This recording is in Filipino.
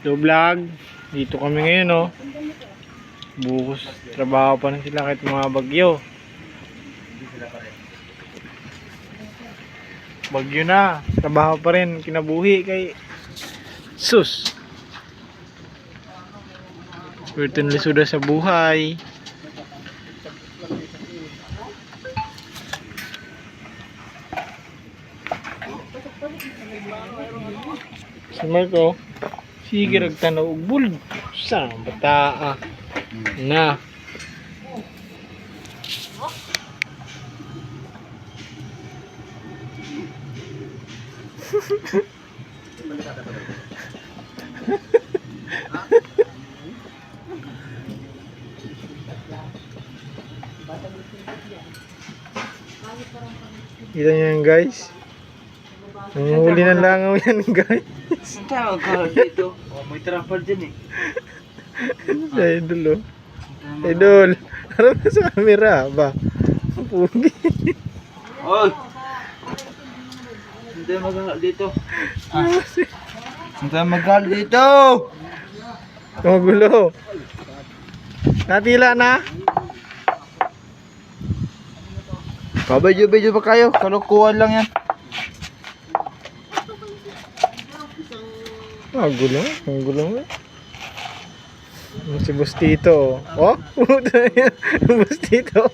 So vlog, dito kami ngayon Bukas trabaho pa rin sila kahit mga bagyo. Bagyo na, trabaho pa rin, kinabuhi kay sus. Swerte ng lisuda sa buhay. Si Marco, sige ragtanaw og bulb sa bataa na. Kita nyo yan guys. Nanguhuli ng langaw yan guys. Ang tawag ka dito. May trapper dyan Sa idol Idol. Harap na sa camera ba? Pugi. Oy! Hindi mag-aral dito. Hindi mag-aral dito! Magulo. Natila na. Pabidyo-bidyo pa kayo. Kalukuhan lang yan. Magulo. Magulo. Si Bustito. Oh, puta yan. Bustito.